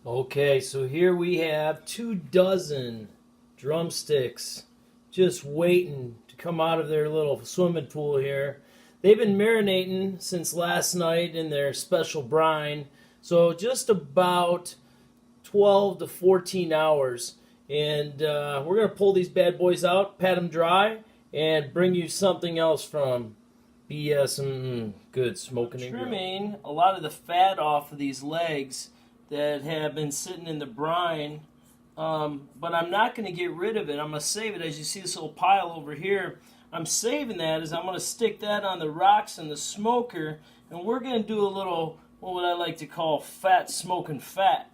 Okay, so here we have 2 dozen drumsticks just waiting to come out of their little swimming pool here. They've been marinating since last night in their special brine, so just about 12 to 14 hours. And we're going to pull these bad boys out, pat them dry, and bring you something else from BS good smoking and trimming a lot of the fat off of these legs that have been sitting in the brine, but I'm not going to get rid of it. I'm going to save it. As you see this little pile over here, I'm saving that as I'm going to stick that on the rocks in the smoker, and we're going to do a little, what would I like to call, fat smoking fat.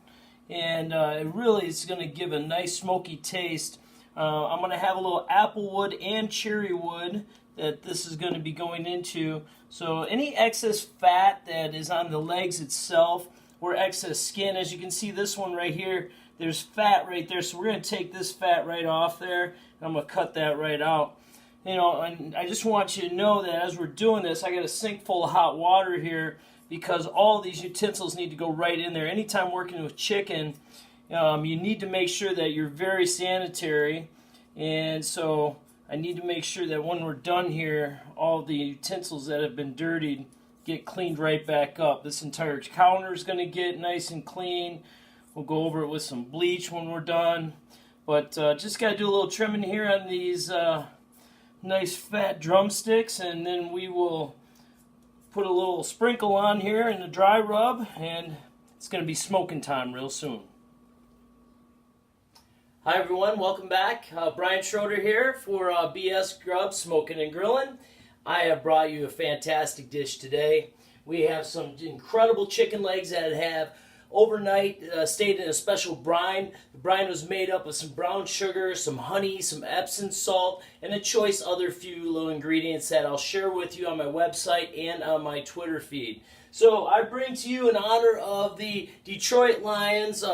And it really is going to give a nice smoky taste. I'm going to have a little apple wood and cherry wood that this is going to be going into. So any excess fat that is on the legs itself, or excess skin, as you can see this one right here, there's fat right there, so we're going to take this fat right off there, and I'm going to cut that right out. And I just want you to know that as we're doing this, I got a sink full of hot water here because all these utensils need to go right in there. Anytime working with chicken, you need to make sure that you're very sanitary, and so I need to make sure that when we're done here, all the utensils that have been dirtied get cleaned right back up. This entire counter is going to get nice and clean. We'll go over it with some bleach when we're done. But just got to do a little trimming here on these nice fat drumsticks, and then we will put a little sprinkle on here in the dry rub, and it's going to be smoking time real soon. Hi everyone, welcome back. Brian Schroeder here for BS Grub Smoking and Grilling. I have brought you a fantastic dish today. We have some incredible chicken legs that have overnight stayed in a special brine. The brine was made up of some brown sugar, some honey, some Epsom salt, and a choice other few little ingredients that I'll share with you on my website and on my Twitter feed. So I bring to you in honor of the Detroit Lions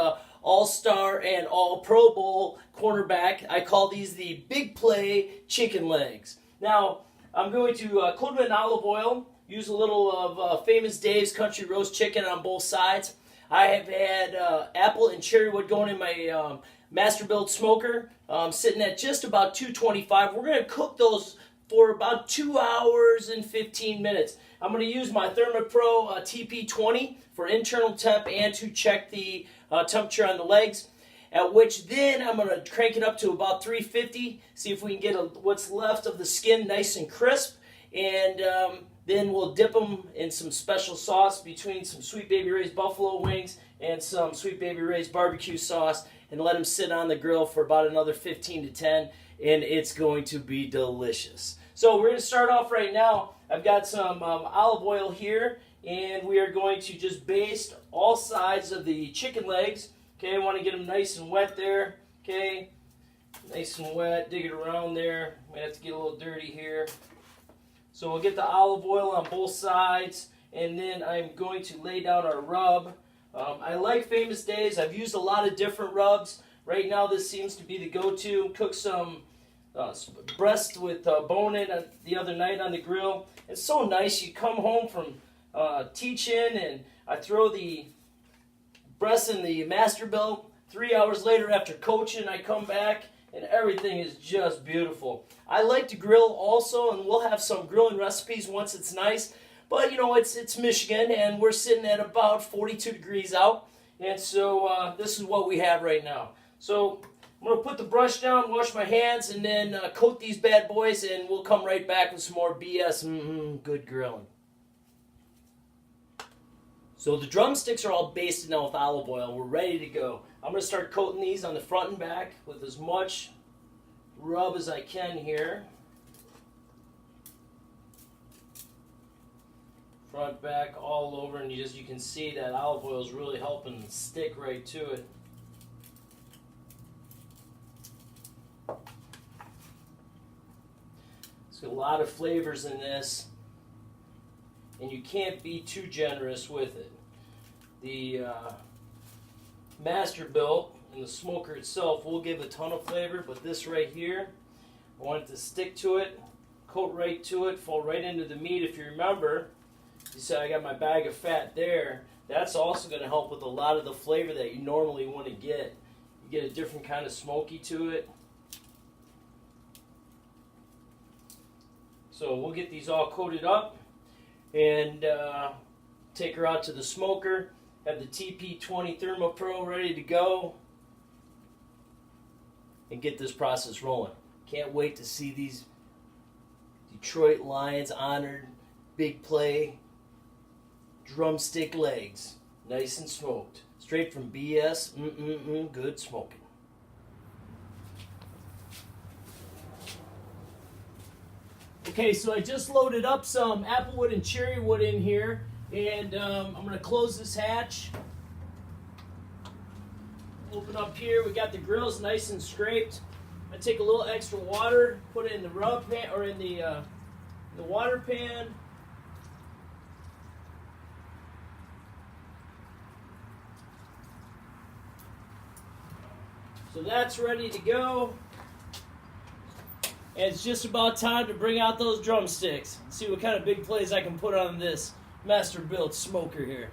All-Star and All-Pro Bowl cornerback. I call these the Big Play Chicken Legs. Now, I'm going to coat them in olive oil, use a little of Famous Dave's Country Roast Chicken on both sides. I have had apple and cherry wood going in my Masterbuilt smoker, sitting at just about 225. We're going to cook those for about 2 hours and 15 minutes. I'm going to use my ThermoPro TP20 for internal temp and to check the temperature on the legs. At which then I'm going to crank it up to about 350, see if we can get what's left of the skin nice and crisp, and then we'll dip them in some special sauce between some Sweet Baby Ray's buffalo wings and some Sweet Baby Ray's barbecue sauce, and let them sit on the grill for about another 15 to 10, and it's going to be delicious. So we're going to start off right now. I've got some olive oil here, and we are going to just baste all sides of the chicken legs. Okay, I want to get them nice and wet there. Okay, nice and wet. Dig it around there. We have to get a little dirty here. So we'll get the olive oil on both sides, and then I'm going to lay down our rub. I like Famous Dave's. I've used a lot of different rubs. Right now, this seems to be the go-to. Cooked some breast with bone in the other night on the grill. It's so nice. You come home from teaching, and I throw the breast in the Masterbuilt. 3 hours later after coaching, I come back and everything is just beautiful. I like to grill also, and we'll have some grilling recipes once it's nice. But you know, it's Michigan, and we're sitting at about 42 degrees out, and so this is what we have right now. So I'm going to put the brush down, wash my hands, and then coat these bad boys, and we'll come right back with some more BS good grilling. So the drumsticks are all basted now with olive oil. We're ready to go. I'm going to start coating these on the front and back with as much rub as I can here. Front, back, all over, and you can see that olive oil is really helping stick right to it. There's a lot of flavors in this, and you can't be too generous with it. The Masterbuilt and the smoker itself will give a ton of flavor, but this right here, I want it to stick to it, coat right to it, fall right into the meat. If you remember, you said I got my bag of fat there. That's also going to help with a lot of the flavor that you normally want to get. You get a different kind of smoky to it. So we'll get these all coated up and take her out to the smoker. Have the TP20 ThermoPro ready to go and get this process rolling. Can't wait to see these Detroit Lions honored big play drumstick legs, nice and smoked, straight from BS. Good smoking. Okay, so I just loaded up some applewood and cherrywood in here, and I'm going to close this hatch. Open up here. We got the grills nice and scraped. I take a little extra water, put it in the rub pan or in the water pan. So that's ready to go. And it's just about time to bring out those drumsticks. See what kind of big plays I can put on this master-built smoker here.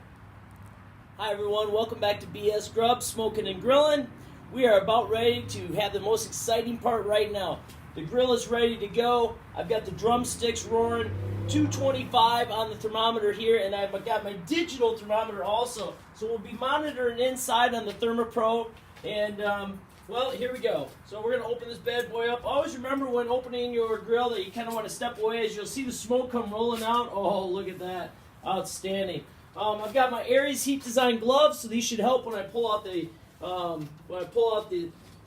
Hi everyone, welcome back to BS Grub, Smoking and Grilling. We are about ready to have the most exciting part right now. The grill is ready to go. I've got the drumsticks roaring, 225 on the thermometer here, and I've got my digital thermometer also. So we'll be monitoring inside on the ThermoPro, and well, here we go. So we're going to open this bad boy up. Always remember when opening your grill that you kind of want to step away as you'll see the smoke come rolling out. Oh, look at that. Outstanding. I've got my Aries Heat Design gloves, so these should help when I pull out the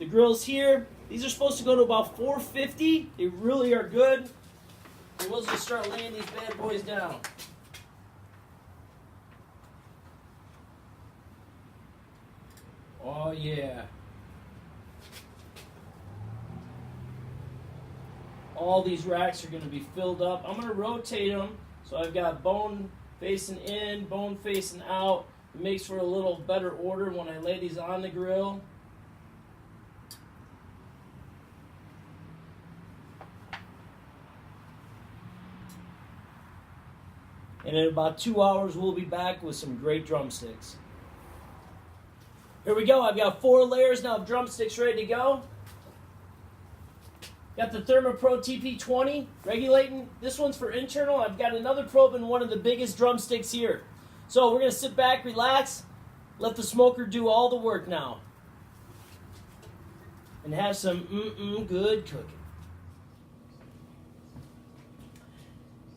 grills here. These are supposed to go to about 450. They really are good. And we'll just start laying these bad boys down. Oh, yeah. All these racks are going to be filled up. I'm going to rotate them. So I've got bone facing in, bone facing out. It makes for a little better order when I lay these on the grill. And in about 2 hours, we'll be back with some great drumsticks. Here we go. I've got 4 layers now of drumsticks ready to go. Got the ThermoPro TP20 regulating. This one's for internal. I've got another probe in one of the biggest drumsticks here. So we're going to sit back, relax, let the smoker do all the work now. And have some good cooking.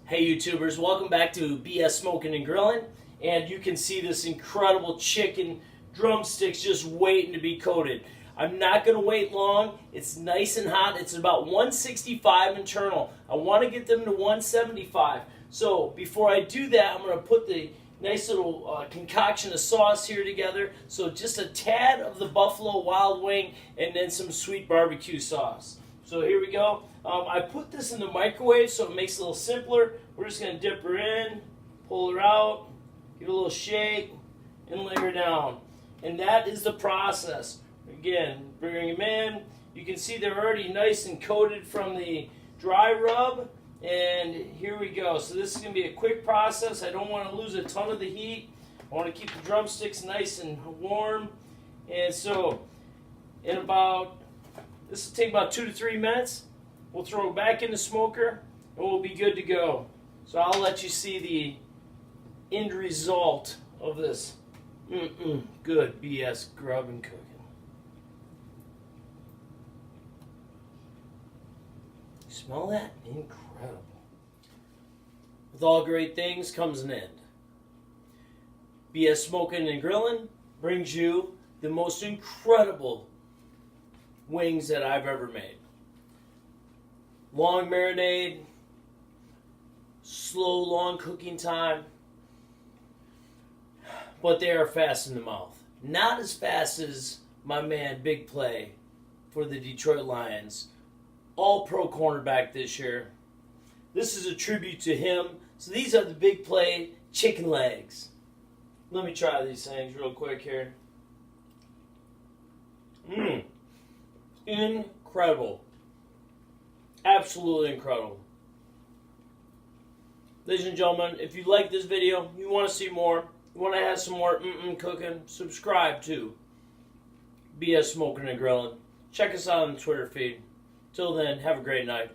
Hey YouTubers, welcome back to BS Smoking and Grilling. And you can see this incredible chicken drumsticks just waiting to be coated. I'm not going to wait long. It's nice and hot. It's about 165 internal. I want to get them to 175. So before I do that, I'm going to put the nice little concoction of sauce here together. So just a tad of the Buffalo Wild Wing and then some sweet barbecue sauce. So here we go. I put this in the microwave so it makes it a little simpler. We're just going to dip her in, pull her out, give it a little shake, and lay her down. And that is the process. Again, bring them in. You can see they're already nice and coated from the dry rub. And here we go. So this is going to be a quick process. I don't want to lose a ton of the heat. I want to keep the drumsticks nice and warm. And so in about, this will take about 2 to 3 minutes. We'll throw it back in the smoker and we'll be good to go. So I'll let you see the end result of this good BS grub and cooking. Smell that? Incredible. With all great things comes an end. BS Smoking and Grilling brings you the most incredible wings that I've ever made. Long marinade, slow, long cooking time, but they are fast in the mouth. Not as fast as my man Big Play for the Detroit Lions. All-Pro cornerback this year. This is a tribute to him. So these are the Big Play chicken legs. Let me try these things real quick here. Incredible. Absolutely incredible. Ladies and gentlemen, if you like this video, you want to see more, You want to have some more cooking? Subscribe to BS Smoking and Grilling. Check us out on the Twitter feed. Till then, have a great night.